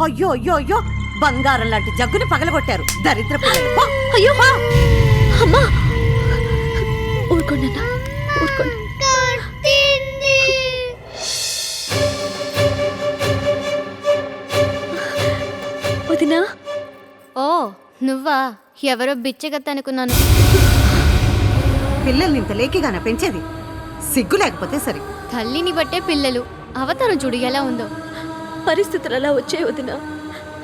అయ్యో అయ్యో అయ్యో బంగారం లాంటి జగ్గుని పగలగొట్టారు దరిద్ర పిల్లలు. పో. అయ్యో అమ్మా, ఊరుకోండి అన్న, ఊరుకోండి. వదినా. ఓ నువ్వా? ఎవరో బిచ్చగత్త అనుకున్నాను. పిల్లల్ని ఇంత లేకిగానే పెంచేది, సిగ్గు లేకపోతే సరి. తల్లిని బట్టే పిల్లలు. అవతారం చూడు ఎలా ఉందో. పరిస్థితులు అలా వచ్చే వదినా.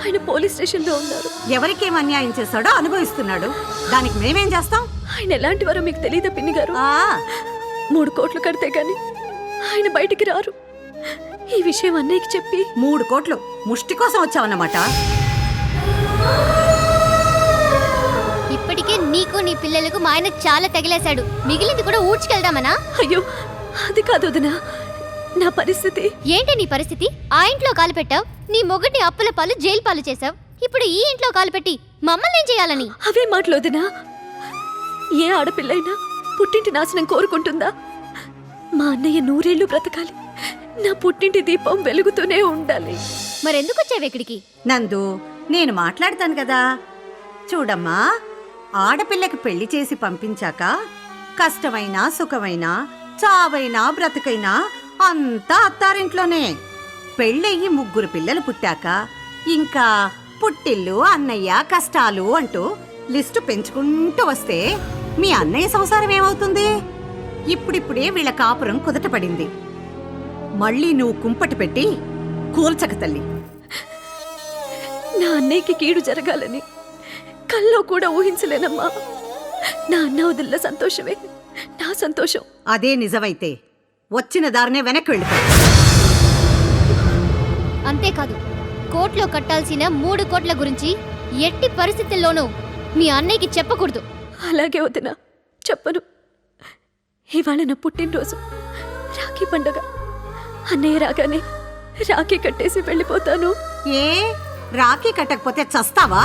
ఆయన పోలీస్ స్టేషన్లో ఉన్నారు. ఎవరికేం అన్యాయం చేశాడో అనుభవిస్తున్నాడు, దానికి మేమేం చేస్తాం? ఆయన ఎలాంటి వారో మీకు తెలియదా పిన్ని గారు? ఆ 3 కోట్లు కడితే గాని ఆయన బయటికి రారు. ఈ విషయం అన్నయ్యకి చెప్పి 3 కోట్లు ముష్టి కోసం వచ్చావన్నమాట. ఇప్పటికే నీకు నీ పిల్లలకు మా ఆయన చాలా తగిలేశాడు. మిగిలింది కూడా ఊడ్చుకెళ్దామనా? అయ్యో అది కాదు వదినా, నా పరిస్థితి. ఏంటి నీ పరిస్థితి? ఆ ఇంట్లో కాలు పెట్టావు, నీ మొగుడిని అప్పుల పాలు జైలు పాలు చేశావు. ఇప్పుడు ఈ ఇంట్లో కాలు పెట్టి మమ్మల్ని ఏం చేయాలని? అవే మాటలు వదినా. ఏ ఆడపిల్లైనా పుట్టింటి నాశనం కోరుకుంటుందా? మా అన్నయ్య 100 ఏళ్ళు బ్రతకాలి, నా పుట్టింటి దీపం వెలుగుతూనే ఉండాలి. మరెందుకు వచ్చావు ఇక్కడికి? నందు, నేను మాట్లాడతాను కదా. చూడమ్మా, ఆడపిల్లకి పెళ్లి చేసి పంపించాక కష్టమైనా సుఖమైనా చావైనా బ్రతుకైనా అంతా అత్తారింట్లోనే. పెళ్ళయ్యి 3 పిల్లలు పుట్టాక ఇంకా పుట్టిల్లు అన్నయ్య కష్టాలు అంటూ లిస్టు పెంచుకుంటూ వస్తే మీ అన్నయ్య సంసారం ఏమవుతుంది? ఇప్పుడిప్పుడే వీళ్ళ కాపురం కుదటపడింది. మళ్ళీ నువ్వు కుంపటి పెట్టి కూల్చక తల్లి. నా అన్నయ్యకి కీడు జరగాలని కల్లో కూడా ఊహించలేనమ్మా. నా అన్న వదిలిన సంతోషమే నా సంతోషం. అదే నిజమైతే వచ్చిన దారినే వెనక్కి వెళ్ళిపో. అంతేకాదు, కోర్టులో కట్టాల్సిన 3 కోట్ల గురించి ఎట్టి పరిస్థితుల్లోనూ మీ అన్నయ్యకి చెప్పకూడదు. అలాగే వదినా, చెప్పను. ఇవాళ నా పుట్టినరోజు, రాఖీ పండగ. అన్నయ్య రాగానే రాఖీ కట్టేసి వెళ్ళిపోతాను. ఏ రాఖీ కట్టకపోతే చస్తావా?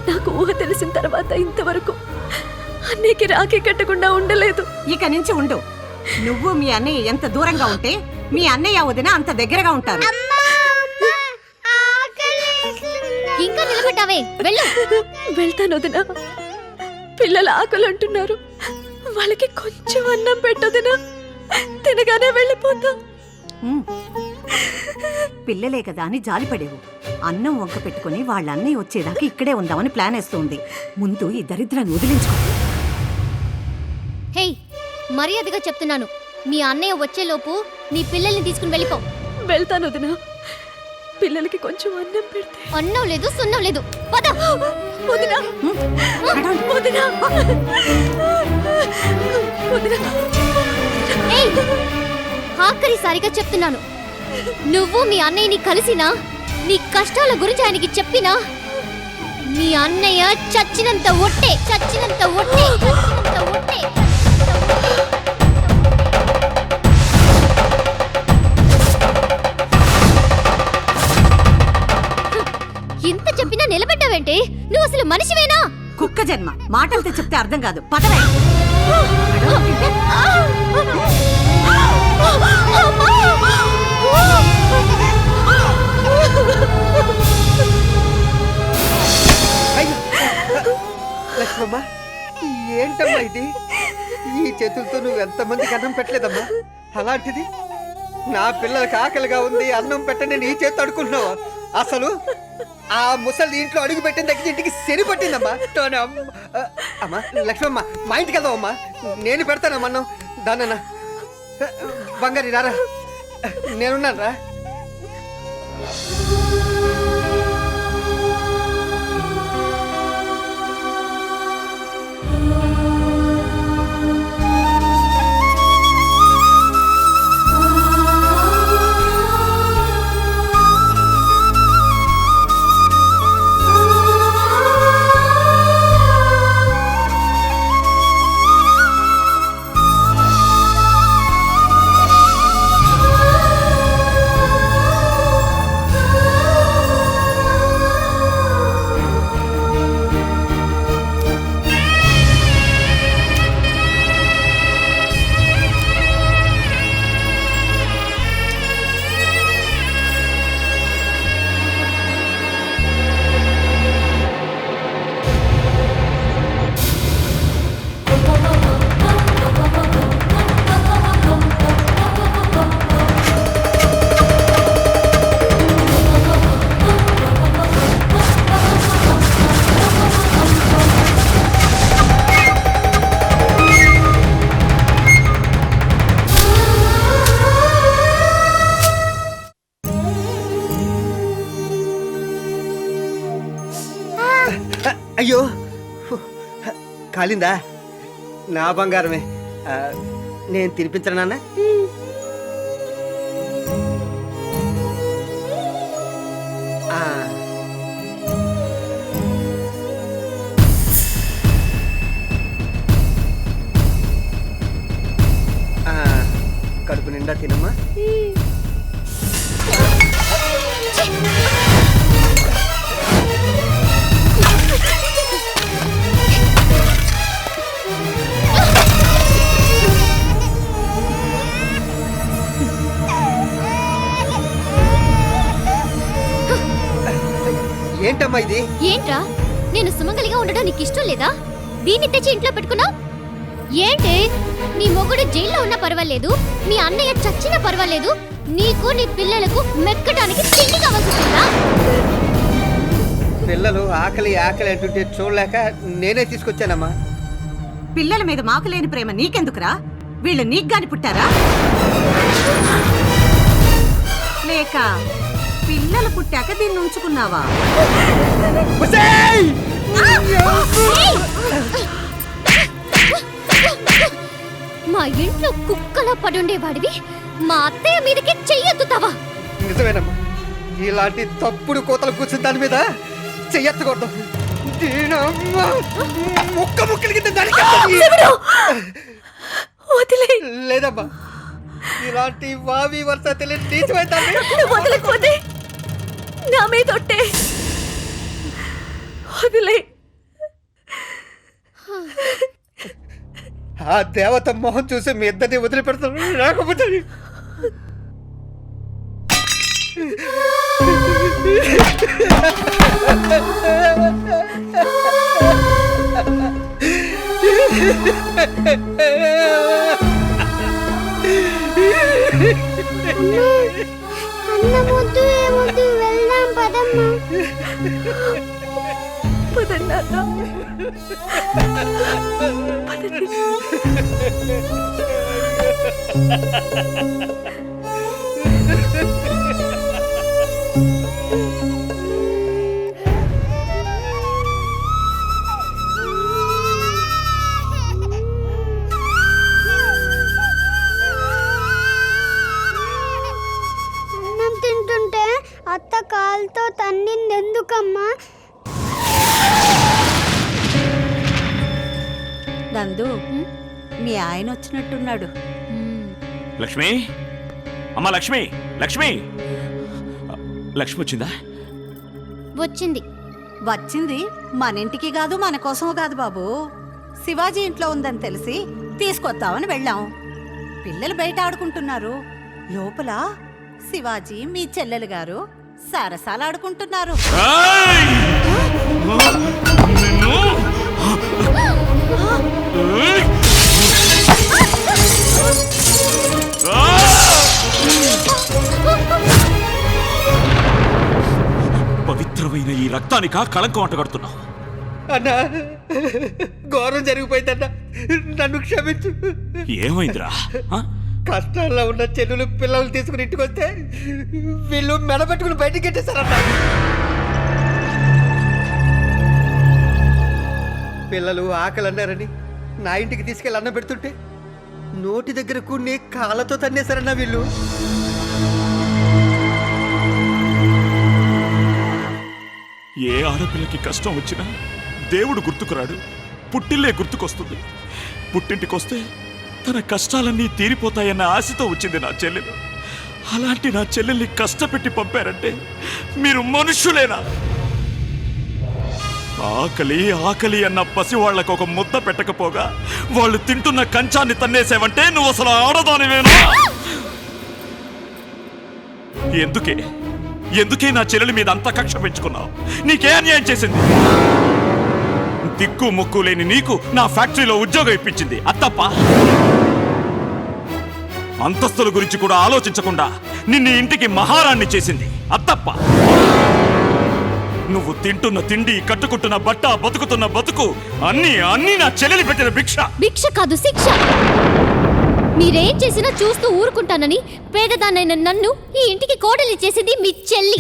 నాకు ఊహ తెలిసిన తర్వాత ఇంతవరకు అన్నయ్యకి రాఖీ కట్టకుండా ఉండలేదు. ఇక నుంచి ఉండు. నువ్వు మీ అన్నయ్య ఎంత దూరంగా ఉంటే మీ అన్నయ్య వదిన అంత దగ్గరగా ఉంటారు. ఇంకా నిలబడ్డావే, వెళ్ళు. వెళ్తాను వదినా. పిల్లలు ఆకలి అంటున్నారు, వాళ్ళకి కొంచెం అన్నం పెట్టొదినా, తినగానే వెళ్ళిపోతా. పిల్లలే కదా అని జాలిపడేవు. అన్నం వంక పెట్టుకుని వాళ్ళ అన్నయ్య వచ్చేదాకా ఇక్కడే ఉందామని ప్లాన్ వేస్తుంది. ముందు ఈ దరిద్రాన్ని వదిలించుకో. హే, మర్యాదగా చెప్తున్నాను, మీ అన్నయ్య వచ్చేలోపు నీ పిల్లల్ని తీసుకుని వెళ్ళిపో. వెళ్తాను వదినా. పిల్లలకి కొంచెం అన్నం పెడితే. అన్నం లేదు, సున్నం లేదు. పద. వదినా, వదినా, వదినా. ఏయ్, ఆఖరిసారిగా చెప్తున్నాను, నువ్వు మీ అన్నయ్యని కలిసినా, నీ కష్టాల గురించి ఆయనకి చెప్పినా, మీ అన్నయ్య చచ్చినంత ఒట్టే, చచ్చినంత ఒట్టే, చచ్చినంత ఒట్టే. ఇంత చెప్పినా నిలబడ్డావేంటి? నువ్వు అసలు మనిషివేనా? కుక్క జన్మ. మాటలతో చెప్తే అర్థం కాదు. పదవే. లక్ష్మమ్మ, ఏంటమ్మా ఇది? ఈ చేతులతో నువ్వు ఎంతమందికి అన్నం పెట్టలేదమ్మా. అలాంటిది నా పిల్లలకి ఆకలిగా ఉంది, అన్నం పెట్టని నీ చేతి అడుకుంటున్నావా? అసలు ఆ ముసలి ఇంట్లో అడుగు పెట్టిన దగ్గర ఇంటికి శని పట్టిందమ్మా. అమ్మా లక్ష్మమ్మ, మా ఇంటికి వెళ్దామమ్మా. నేను పెడతానమ్మా అన్నం. దానన్నా బంగారి రారా, నేనున్నాను రా. అయ్యో కాలిందా? నా బంగారమే. నేను తినిపించను నాన్న. ఆ. కడుపు నిండా తినమ్మా. ఏంటమ్మా ఇది? ఏంట్రా, నేను సుమంగలిగా ఉండడం నీకు ఇష్టం లేదా? దీన్ని తెచ్చి ఇంట్లో పెట్టుకున్నా ఏంటి? నీ మొగుడు జైల్లో ఉన్నా పర్వాలేదు, మీ అన్నయ్య చచ్చినా పర్వాలేదు, నీకు నీ పిల్లలకు మెక్కడానికి తిండి కావాల్సిందా? పిల్లలు ఆకలి ఆకలి అంటుంటే చూడలేక నేనే తీసుకొచ్చానమ్మా. పిల్లల మీద మాకు లేని ప్రేమ నీకెందుకురా? వీళ్ళు నీకు గాని పుట్టారా? లేక పిల్లలు పుట్టాక దీన్ని ఉంచుకున్నావా? మా ఇంట్లో కుక్కలా పడుండేవాడివి మా అత్తయ్య మీదకి చెయ్యొద్దుతావా? నిజమేనమ్మా, ఇలాంటి తప్పుడు కోతలు కూర్చుని దాని మీద చెయ్యెత్తకూడదు. ముక్క ముక్కలకి లేదమ్మా, ఇలాంటి వావి వరుస తెలియని నీచమైందాన్ని వదలకపోతే నా మీద ఒట్టే. వదిలే. ఆ దేవత మొహం చూసి మీ ఇద్దరిని వదిలిపెడతాను. రాకపోతే అన్నమొద్దు ఏమొద్దు, వెళ్దాం పదమ్మా. పదన్నా. అన్నం తింటుంటే అత్త కాలుతో తన్నింది ఎందుకమ్మా? నందు, మీ ఆయన వచ్చినట్టున్నాడు. లక్ష్మి, అమ్మా లక్ష్మి, లక్ష్మి, లక్ష్మి వచ్చిందా? వచ్చింది. వచ్చింది మన ఇంటికి కాదు, మన కోసం కాదు బాబు. శివాజీ ఇంట్లో ఉందని తెలిసి తీసుకొద్దామని వెళ్ళాం. పిల్లలు బయట ఆడుకుంటున్నారు, లోపల శివాజీ మీ చెల్లెలు గారు సరసాలు ఆడుకుంటున్నారు. పవిత్రమైన ఈ రక్తానికా కళంకం అంటగడుతున్నావు? అన్నా, ఘోరం జరిగిపోయిందన్నా, నన్ను క్షమించు. ఏమైందిరా? కష్టాల్లో ఉన్న చెల్లులు పిల్లలు తీసుకుని ఇంటికి వస్తే వీళ్ళు మెడబెట్టుకుని బయటికి గెట్టేశారన్నా. పిల్లలు ఆకలి అన్నారని నా ఇంటికి తీసుకెళ్ళి అన్నం పెడుతుంటే నోటి దగ్గర కొన్ని కాళ్ళతో తన్నేశారన్నా వీళ్ళు. ఏ ఆడపిల్లకి కష్టం వచ్చినా దేవుడు గుర్తుకురాడు, పుట్టిల్లే గుర్తుకొస్తుంది. పుట్టింటికొస్తే తన కష్టాలన్నీ తీరిపోతాయన్న ఆశతో వచ్చింది నా చెల్లెలు. అలాంటి నా చెల్లెల్ని కష్టపెట్టి పంపారంటే మీరు మనుష్యులేనా? ఆకలి ఆకలి అన్న పసి వాళ్లకు ఒక ముద్ద పెట్టకపోగా వాళ్ళు తింటున్న కంచాన్ని తన్నేసావంటే నువ్వు అసలు ఆడదానివేనా? ఎందుకే నా చెల్లెలి మీద అంత కక్ష పెంచుకున్నావు? నీకే అన్యాయం చేసింది? దిక్కు ముక్కు లేని నీకు నా ఫ్యాక్టరీలో ఉద్యోగం ఇప్పించింది, అత్తప్ప. అంతస్తుల గురించి కూడా ఆలోచించకుండా నిన్ను ఇంటికి మహారాణ్ణి చేసింది, అత్తప్ప. నువ్వు తింటున్న తిండి, కట్టుకుంటున్న బట్ట, బతుకుతున్న బతుకు అన్నీ నా చెల్లెలి పెట్టిన భిక్ష. భిక్ష కాదు, శిక్ష. మీరేం చేసినా చూస్తూ ఊరుకుంటానని పేదదానైన నన్ను ఈ ఇంటికి కోడలి చేసింది మీ చెల్లి.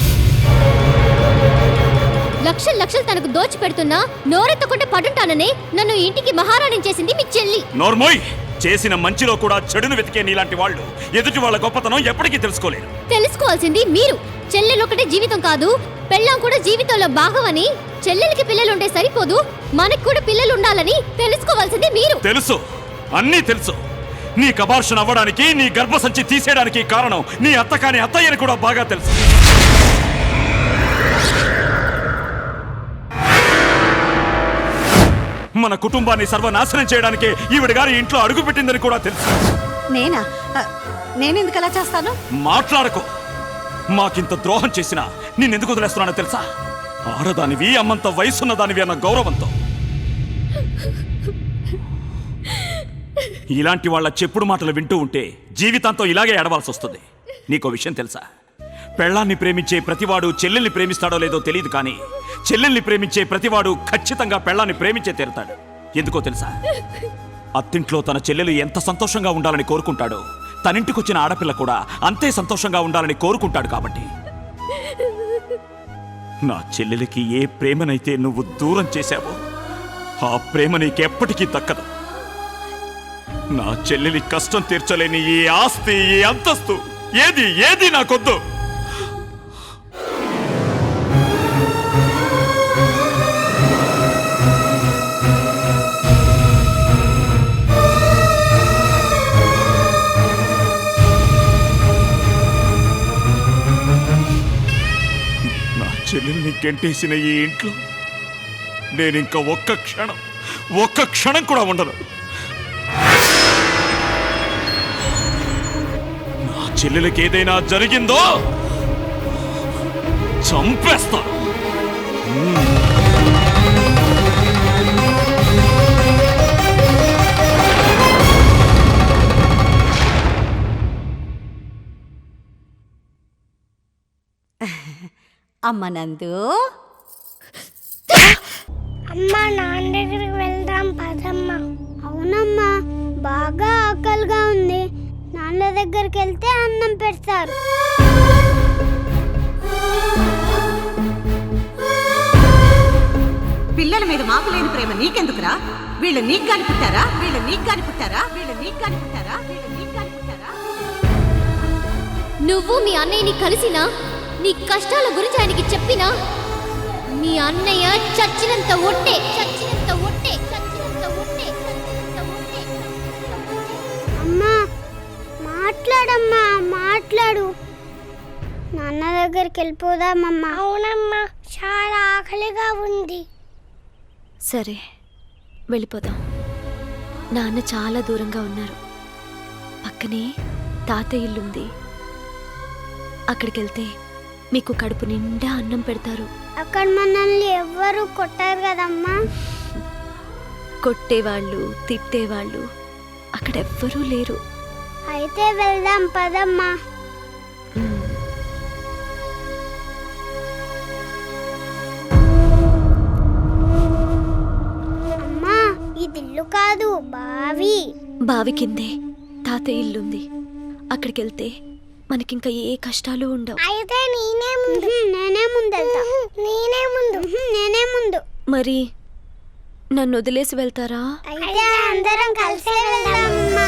లక్షలు లక్షలు తనకు దోచి పెడుతున్నా నోరెత్తకుంటే పడుంటానని నన్ను ఇంటికి మహారాణి చేసింది మీ చెల్లి. నోర్మోయ్, చేసిన మంచిలో కూడా చెడును వెతికే నీలాంటి వాళ్ళు ఎదుటి వాళ్ళ గొప్పతనం ఎప్పటికీ తెలుసుకోలేరు. తెలుసుకోవాల్సింది మీరు. చెల్లెలొకటే జీవితం కాదు, పెళ్ళాం కూడా జీవితంలో భాగమని. చెల్లెలకి పిల్లలుంటే సరిపోదు, మనకు కూడా పిల్లలు ఉండాలని తెలుసుకోవాల్సింది మీరు. తెలుసు, అన్నీ తెలుసు. నీ అబార్షన్ అవ్వడానికి, నీ గర్భసంచి తీసేయడానికి కారణం నీ అత్త కాని అత్తయ్యని కూడా బాగా తెలుసు. మన కుటుంబాన్ని సర్వనాశనం చేయడానికి ఈవిడ గారి ఇంట్లో అడుగు పెట్టిందని కూడా తెలుసు. నేనా నేనెందుకు అలా చేస్తాను? మాట్లాడకు. మాకింత ద్రోహం చేసినా నిన్నెందుకు వదిలేస్తున్నానో తెలుసా? ఆడదానివి, అమ్మంత వయసున్న దానివి అన్న గౌరవంతో. ఇలాంటి వాళ్ళ చెప్పుడు మాటలు వింటూ ఉంటే జీవితాంతం ఇలాగే ఏడవాల్సి వస్తుంది. నీకో విషయం తెలుసా? పెళ్ళాన్ని ప్రేమించే ప్రతివాడు చెల్లెల్ని ప్రేమిస్తాడో లేదో తెలియదు, కానీ చెల్లెల్ని ప్రేమించే ప్రతివాడు ఖచ్చితంగా పెళ్ళాన్ని ప్రేమించే తీరుతాడు. ఎందుకో తెలుసా? అత్తింట్లో తన చెల్లెలు ఎంత సంతోషంగా ఉండాలని కోరుకుంటాడో తనింటికొచ్చిన ఆడపిల్ల కూడా అంతే సంతోషంగా ఉండాలని కోరుకుంటాడు. కాబట్టి నా చెల్లెలికి ఏ ప్రేమనైతే నువ్వు దూరం చేశావో ఆ ప్రేమ నీకెప్పటికీ దక్కదు. నా చెల్లెలి కష్టం తీర్చలేని ఈ ఆస్తి, ఈ అంతస్తు ఏది ఏది నాకొద్దు. నా చెల్లెల్ని గెంటేసిన ఈ ఇంట్లో నేనింక ఒక్క క్షణం కూడా ఉండను. నా చెల్లెలకి ఏదైనా జరిగిందో చంపేస్తాను. అమ్మ నందు, అమ్మా నాన్న దగ్గరికి వెళ్దాం పదమ్మా. అవునమ్మా, బాగా ఆకలిగా ఉంది. నాన్న దగ్గరికి వెళ్తే అన్నం పెడతారు. పిల్లల మీద మాకు లేని ప్రేమ నీకెందుకురా? వీళ్ళు నీకు గాని పుట్టారా? వీళ్ళు నీకు గాని పుట్టారా? వీళ్ళు నీకు గాని పుట్టారా? వీళ్ళు నీకు గాని పుట్టారా? నువ్వు మీ అన్నయ్యని కలిసినా, నీ కష్టాల గురించి ఆయనకి చెప్పినా మీ అన్నయ్య చచ్చినంత ఒట్టే, చచ్చినంత ఒట్టే, చచ్చినంత ఒట్టే, చచ్చినంత ఒట్టే. అమ్మా మాట్లాడమ్మా, మాట్లాడు. నాన్న దగ్గరికి వెళ్ళిపోదామమ్మా. అవునమ్మా, చాలా ఆకలిగా ఉంది. సరే, వెళ్ళిపోదాం. నాన్న చాలా దూరంగా ఉన్నారు. పక్కనే తాతయ్య ఇల్లుంది. అక్కడికి వెళ్తే మీకు కడుపు నిండా అన్నం పెడతారు. అక్కడ మనల్ని ఎవ్వరూ కొట్టారు కదమ్మా. కొట్టేవాళ్ళు, తిట్టేవాళ్ళు అక్కడెవ్వరూ లేరు. అయితే వెళ్దాం పదమ్మా. అమ్మా, ఇది ఇల్లు కాదు, బావి. బావి కిందే తాతయ్య ఇల్లుంది. అక్కడికి వెళ్తే మనకింకా ఏ కష్టాలు ఉండవు. అయితే నేనే ముందు. నేనే ముందు వెళ్తా. నేనే ముందు. నేనే ముందు. మరి నన్ను వదిలేసి వెళ్తారా? అయితే అందరం కలిసే వెళ్దామమ్మా.